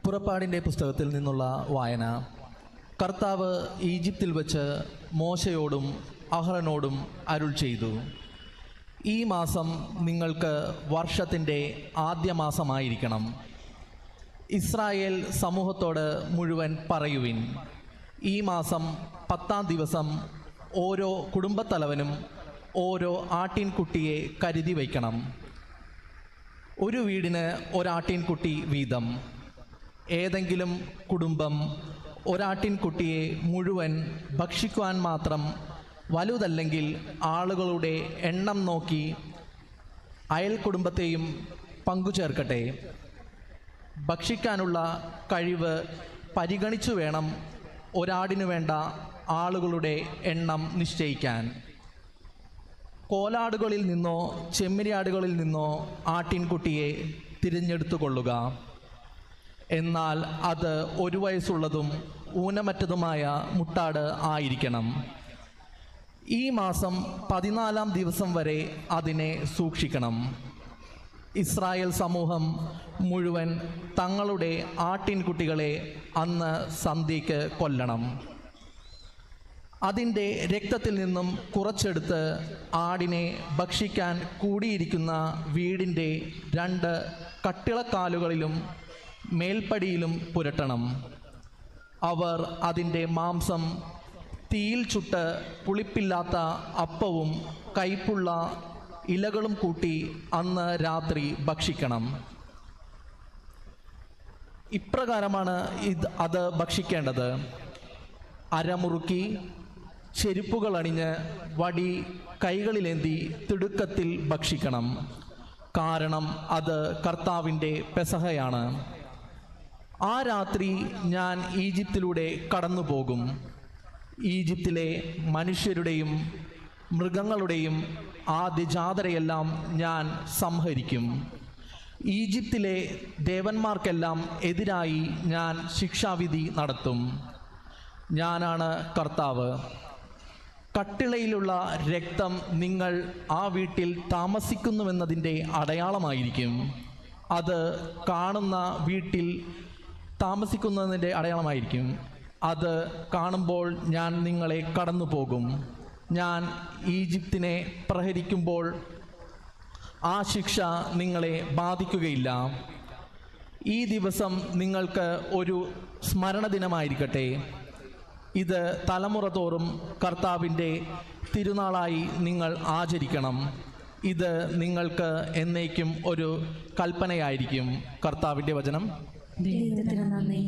പുറപ്പാടിൻ്റെ പുസ്തകത്തിൽ നിന്നുള്ള വായന. കർത്താവ് ഈജിപ്തിൽ വച്ച് മോശയോടും അഹ്റോനോടും അരുൾ ചെയ്തു, ഈ മാസം നിങ്ങൾക്ക് വർഷത്തിൻ്റെ ആദ്യ മാസമായിരിക്കണം. ഇസ്രായേൽ സമൂഹത്തോട് മുഴുവൻ പറയുവിൻ, ഈ മാസം 10-ാം ദിവസം ഓരോ കുടുംബത്തലവനും ഓരോ ആട്ടിൻകുട്ടിയെ കരുതി വയ്ക്കണം. ഒരു വീടിന് ഒരാട്ടിൻകുട്ടി വീതം. ഏതെങ്കിലും കുടുംബം ഒരാട്ടിൻകുട്ടിയെ മുഴുവൻ ഭക്ഷിക്കുവാൻ മാത്രം വലുതല്ലെങ്കിൽ ആളുകളുടെ എണ്ണം നോക്കി അയൽ കുടുംബത്തെയും പങ്കുചേർക്കട്ടെ. ഭക്ഷിക്കാനുള്ള കഴിവ് പരിഗണിച്ചു വേണം ഒരാടിനു വേണ്ട ആളുകളുടെ എണ്ണം നിശ്ചയിക്കാൻ. കോലാടുകളിൽ നിന്നോ ചെമ്മരിയാടുകളിൽ നിന്നോ ആട്ടിൻകുട്ടിയെ തിരഞ്ഞെടുത്തു കൊള്ളുക. എന്നാൽ അത് 1 വയസ്സുള്ളതും ഊനമറ്റതുമായ മുട്ടാട് ആയിരിക്കണം. ഈ മാസം 14-ാം ദിവസം വരെ അതിനെ സൂക്ഷിക്കണം. ഇസ്രായേൽ സമൂഹം മുഴുവൻ തങ്ങളുടെ ആട്ടിൻകുട്ടികളെ അന്ന് സന്ധ്യയ്ക്ക് കൊല്ലണം. അതിൻ്റെ രക്തത്തിൽ നിന്നും കുറച്ചെടുത്ത് ആടിനെ ഭക്ഷിക്കാൻ കൂടിയിരിക്കുന്ന വീടിൻ്റെ 2 കട്ടിളക്കാലുകളിലും മേൽപ്പടിയിലും പുരട്ടണം. അവർ അതിൻ്റെ മാംസം തീയിൽ ചുട്ട് പുളിപ്പില്ലാത്ത അപ്പവും കയ്പുള്ള ഇലകളും കൂട്ടി അന്ന് രാത്രി ഭക്ഷിക്കണം. ഇപ്രകാരമാണ് അത് ഭക്ഷിക്കേണ്ടത്: അരമുറുക്കി, ചെരുപ്പുകൾ അണിഞ്ഞ്, വടി കൈകളിലേന്തി തിടുക്കത്തിൽ ഭക്ഷിക്കണം. കാരണം അത് കർത്താവിൻ്റെ പെസഹയാണ്. ആ രാത്രി ഞാൻ ഈജിപ്തിലൂടെ കടന്നു പോകും. ഈജിപ്തിലെ മനുഷ്യരുടെയും മൃഗങ്ങളുടെയും ആദ്യജാതരെയെല്ലാം ഞാൻ സംഹരിക്കും. ഈജിപ്തിലെ ദേവന്മാർക്കെല്ലാം എതിരായി ഞാൻ ശിക്ഷാവിധി നടത്തും. ഞാനാണ് കർത്താവ്. കട്ടിളയിലുള്ള രക്തം നിങ്ങൾ ആ വീട്ടിൽ താമസിക്കുന്നുവെന്നതിൻ്റെ അടയാളമായിരിക്കും. അത് കാണുന്ന വീട്ടിൽ താമസിക്കുന്നതിൻ്റെ അടയാളമായിരിക്കും. അത് കാണുമ്പോൾ ഞാൻ നിങ്ങളെ കടന്നു പോകും. ഞാൻ ഈജിപ്തിനെ പ്രഹരിക്കുമ്പോൾ ആ ശിക്ഷ നിങ്ങളെ ബാധിക്കുകയില്ല. ഈ ദിവസം നിങ്ങൾക്ക് ഒരു സ്മരണ ദിനമായിരിക്കട്ടെ. ഇത് തലമുറ തോറും കർത്താവിൻ്റെ തിരുനാളായി നിങ്ങൾ ആചരിക്കണം. ഇത് നിങ്ങൾക്ക് എന്നേക്കും ഒരു കൽപ്പനയായിരിക്കും. കർത്താവിൻ്റെ വചനം. ദൈവത്തിന് നന്ദി.